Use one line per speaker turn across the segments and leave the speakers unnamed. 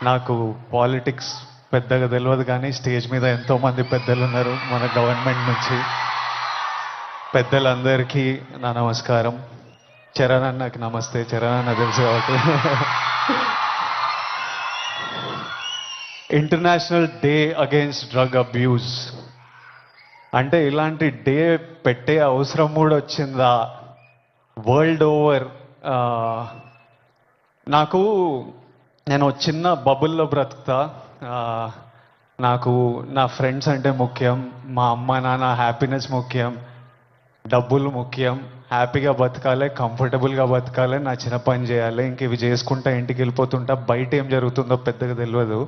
నాకు పాలిటిక్స్ పెద్దగా తెలియదు, కానీ స్టేజ్ మీద ఎంతోమంది పెద్దలు ఉన్నారు మన గవర్నమెంట్ నుంచి. పెద్దలందరికీ నా నమస్కారం. చరణ్ అన్నకి నమస్తే. చరణ్ అన్న తెలుసు కాబట్టి. International day against drug abuse అంటే ఇలాంటి డే పెట్టే అవసరం కూడా వచ్చిందా వరల్డ్ ఓవర్? నేను చిన్న బబుల్లో బ్రతుకుతా. నాకు నా ఫ్రెండ్స్ అంటే ముఖ్యం, మా అమ్మ నాన్న హ్యాపీనెస్ ముఖ్యం, డబ్బులు ముఖ్యం, హ్యాపీగా బతకాలి, కంఫర్టబుల్గా బతకాలి, నా చిన్న పని చేయాలి, ఇంక ఇవి చేసుకుంటా ఇంటికి వెళ్ళిపోతుంటా. బయట ఏం జరుగుతుందో పెద్దగా తెలియదు.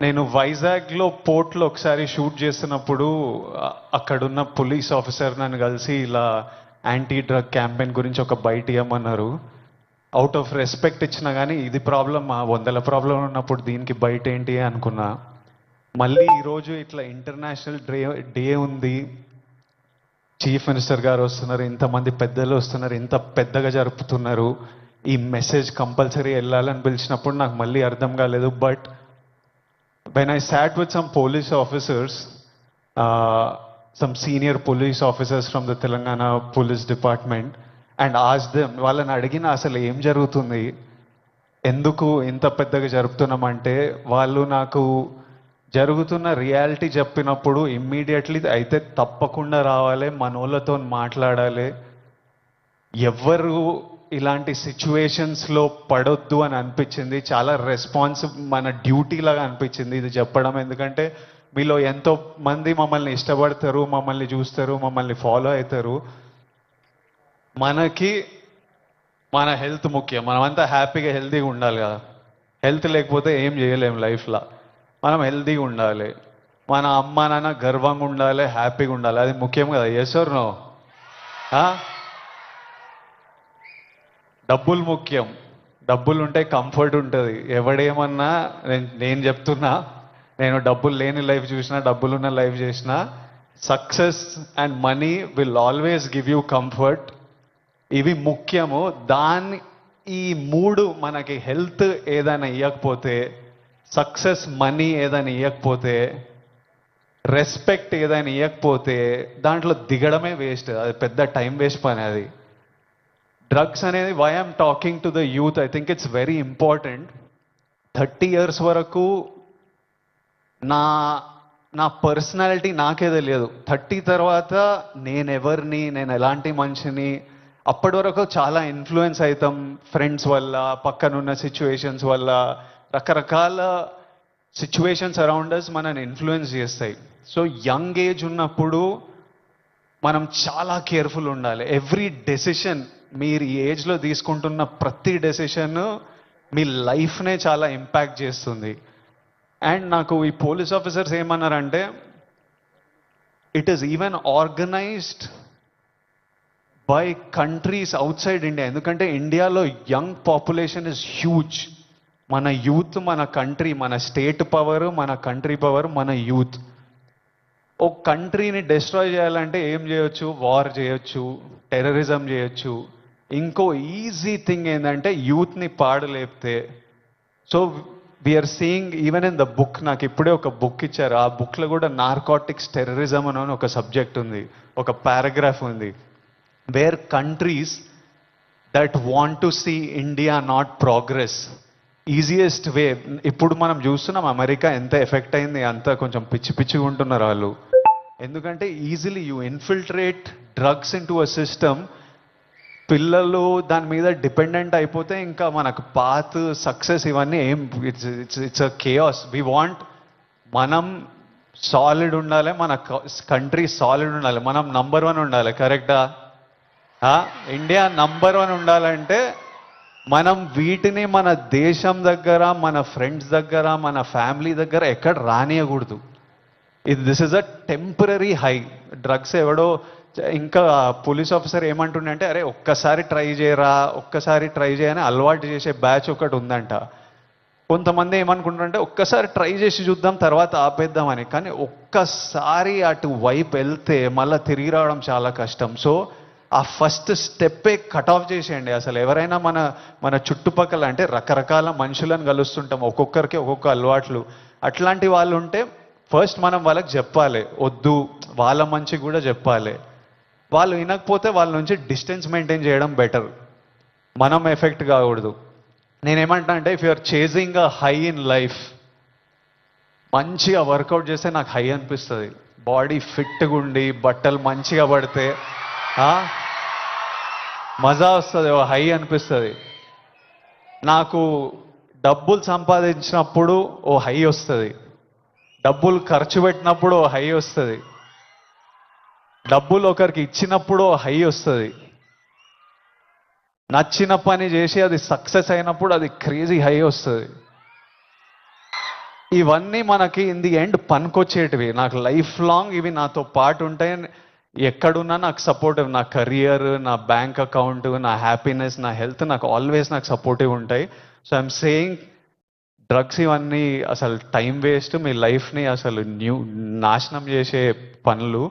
నేను వైజాగ్లో పోర్ట్లో ఒకసారి షూట్ చేస్తున్నప్పుడు అక్కడున్న పోలీస్ ఆఫీసర్ నన్ను కలిసి ఇలా యాంటీ డ్రగ్ క్యాంపెయిన్ గురించి ఒక బయట ఇవ్వమన్నారు. అవుట్ ఆఫ్ రెస్పెక్ట్ ఇచ్చినా కానీ ఇది ప్రాబ్లం, 100 ప్రాబ్లం ఉన్నప్పుడు దీనికి బయట ఏంటి అనుకున్నా. మళ్ళీ ఈరోజు ఇట్లా ఇంటర్నేషనల్ డే ఉంది, చీఫ్ మినిస్టర్ గారు వస్తున్నారు, ఇంతమంది పెద్దలు వస్తున్నారు, ఇంత పెద్దగా జరుపుతున్నారు, ఈ మెసేజ్ కంపల్సరీ వెళ్ళాలని పిలిచినప్పుడు నాకు మళ్ళీ అర్థం కాలేదు. But when I sat with some police officers, some senior police officers from the Telangana Police Department, and asked them, వాళ్ళని అడిగిన అసలు ఏం జరుగుతుంది, ఎందుకు ఇంత పెద్దగా జరుపుతున్నామంటే, వాళ్ళు నాకు జరుగుతున్న రియాలిటీ చెప్పినప్పుడు ఇమ్మీడియట్లీ అయితే తప్పకుండా రావాలి, మనోళ్ళతో మాట్లాడాలి, ఎవరు ఇలాంటి సిచ్యువేషన్స్లో పడొద్దు అని అనిపించింది. చాలా మన డ్యూటీ లాగా అనిపించింది ఇది చెప్పడం. ఎందుకంటే మీలో ఎంతో మంది మమ్మల్ని ఇష్టపడతారు, మమ్మల్ని చూస్తారు, మమ్మల్ని ఫాలో అవుతారు. మనకి మన హెల్త్ ముఖ్యం. మనమంతా హ్యాపీగా హెల్తీగా ఉండాలి కదా. హెల్త్ లేకపోతే ఏం చేయలేము లైఫ్లో. మనం హెల్తీగా ఉండాలి, మన అమ్మ నాన్న గర్వంగా ఉండాలి, హ్యాపీగా ఉండాలి, అది ముఖ్యం కదా. Yes or no? డబ్బులు ముఖ్యం. డబ్బులు ఉంటే కంఫర్ట్ ఉంటుంది. ఎవడేమన్నా నేను చెప్తున్నా, నేను డబ్బులు లేని లైఫ్ చూసినా, డబ్బులున్న లైఫ్ చేసినా, success and money will always give you comfort. ఇవి ముఖ్యము. ఈ 3 మనకి హెల్త్ ఏదైనా ఇవ్వకపోతే, సక్సెస్ మనీ ఏదైనా ఇవ్వకపోతే, రెస్పెక్ట్ ఏదైనా ఇవ్వకపోతే దాంట్లో దిగడమే వేస్ట్. అది పెద్ద టైం వేస్ట్ పని. అది డ్రగ్స్ అనేది, why I'm talking to the youth, I think it's very important. 30 years వరకు నా పర్సనాలిటీ నాకే తెలియదు. 30 తర్వాత నేనెవరిని, నేను ఎలాంటి మనిషిని, అప్పటి వరకు చాలా ఇన్ఫ్లుయెన్స్ అవుతాం ఫ్రెండ్స్ వల్ల, పక్కనున్న సిచ్యువేషన్స్ వల్ల. రకరకాల సిచ్యువేషన్స్ అరౌండ్ అస్ మనని ఇన్ఫ్లుయెన్స్ చేస్తాయి. సో యంగ్ ఏజ్ ఉన్నప్పుడు మనం చాలా కేర్ఫుల్ ఉండాలి. ఎవ్రీ డెసిషన్, మీరు ఈ ఏజ్లో తీసుకుంటున్న ప్రతి డెసిషన్ మీ లైఫ్నే చాలా ఇంపాక్ట్ చేస్తుంది. అండ్ నాకు ఈ పోలీస్ ఆఫీసర్స్ ఏమన్నారంటే, it is even organised by countries out side India. ఎందుకంటే ఇండియాలో యంగ్ పాపులేషన్ ఇస్ హ్యూజ్. మన యూత్, మన కంట్రీ, మన స్టేట్ పవర్, మన కంట్రీ పవర్, మన యూత్. ఒక కంట్రీని డిస్ట్రాయ్ చేయాలంటే ఏం చేయొచ్చు? వార్ చేయొచ్చు, టెర్రరిజం చేయొచ్చు. ఇంకో ఈజీ థింగ్ ఏంటంటే యూత్ని పాడలేపితే. So we are seeing even in the book, నాకు ఇప్పుడే ఒక బుక్ ఇచ్చారు, ఆ బుక్లో కూడా నార్కోటిక్స్ టెర్రరిజం అని ఒక సబ్జెక్ట్ ఉంది, ఒక పారాగ్రాఫ్ ఉంది. Where countries that want to see India not progress, easiest way. ఇప్పుడు మనం చూస్తున్నాం అమెరికా ఎంత ఎఫెక్ట్ అయింది, అంతా కొంచెం పిచ్చిగా ఉంటున్నారు వాళ్ళు. ఎందుకంటే easily you infiltrate drugs in to a system. పిల్లలు దాని మీద డిపెండెంట్ అయిపోతే ఇంకా మనకు పాత్, సక్సెస్ ఇవన్నీ ఏం, it's a chaos. We want, మనం సాలిడ్ ఉండాలి, మన కంట్రీ సాలిడ్ ఉండాలి, మనం నంబర్ 1 ఉండాలి. కరెక్టా? ఇండియా నంబర్ 1 ఉండాలంటే మనం వీటిని మన దేశం దగ్గర, మన ఫ్రెండ్స్ దగ్గర, మన ఫ్యామిలీ దగ్గర ఎక్కడ రానియకూడదు. This is a temporary high. Drugs ఎవడో, ఇంకా పోలీస్ ఆఫీసర్ ఏమంటుండే అంటే, అరే ఒక్కసారి ట్రై చేయరా, ఒక్కసారి ట్రై చేయని అలవాటు చేసే బ్యాచ్ ఒకటి ఉందంట. కొంతమంది ఏమనుకుంటారంటే ఒక్కసారి ట్రై చేసి చూద్దాం, తర్వాత ఆపేద్దామని. కానీ ఒక్కసారి అటు వైపు వెళ్తే మళ్ళీ తిరిగి రావడం చాలా కష్టం. సో ఆ ఫస్ట్ స్టెప్పే కట్ ఆఫ్ చేసేయండి. అసలు ఎవరైనా మన మన చుట్టుపక్కల అంటే రకరకాల మనుషులను కలుస్తుంటాం, ఒక్కొక్కరికి ఒక్కొక్క అలవాట్లు. అట్లాంటి వాళ్ళు ఉంటే ఫస్ట్ మనం వాళ్ళకి చెప్పాలి, వద్దు, వాళ్ళ మంచి కూడా చెప్పాలి. వాళ్ళు వినకపోతే వాళ్ళ నుంచి డిస్టెన్స్ మెయింటైన్ చేయడం బెటర్, మనం ఎఫెక్ట్ కాకూడదు. నేనేమంటా అంటే if you're chasing a high in life, మంచిగా వర్కౌట్ చేస్తే నాకు హై అనిపిస్తుంది. బాడీ ఫిట్గా ఉండి బట్టలు మంచిగా పడితే మజా వస్తుంది, ఓ హై అనిపిస్తుంది. నాకు డబ్బులు సంపాదించినప్పుడు ఓ హై వస్తుంది, డబ్బులు ఖర్చు పెట్టినప్పుడు ఓ హై వస్తుంది, డబ్బులు ఒకరికి ఇచ్చినప్పుడు ఓ హై వస్తుంది, నచ్చిన పని చేసి అది సక్సెస్ అయినప్పుడు అది క్రేజీ హై వస్తుంది. ఇవన్నీ మనకి ఇన్ ది ఎండ్ పనికొచ్చేటివి. నాకు లైఫ్ లాంగ్ ఇవి నాతో పాటు ఉంటాయి. ఎక్కడున్నా నాకు సపోర్టివ్, నా కెరియర్, నా బ్యాంక్ అకౌంట్, నా హ్యాపీనెస్, నా హెల్త్ నాకు ఆల్వేస్ నాకు సపోర్టివ్ ఉంటాయి. సో ఐఎమ్ సేయింగ్ డ్రగ్స్ ఇవన్నీ అసలు టైం వేస్ట్, మీ లైఫ్ని అసలు నాశనం చేసే పనులు.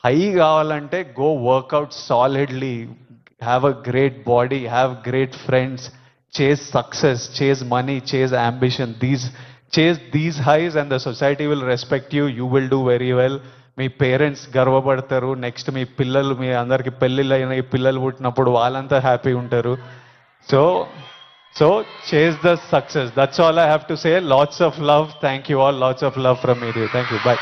హై కావాలంటే go work out solidly, have a great body, have great friends, chase success, chase money, chase ambition. Chase these highs and the society will respect you. You will do very well. మీ parents గర్వపడతారు. Next మీ పిల్లలు, మీ అందరికి పెళ్ళిళ్ళు అయిన ఈ పిల్లలు పుట్టినప్పుడు వాళ్ళంతా హ్యాపీ ఉంటారు. So chase the success. That's all I have to say. Lots of love. Thank you all. Lots of love from me. Thank you. By.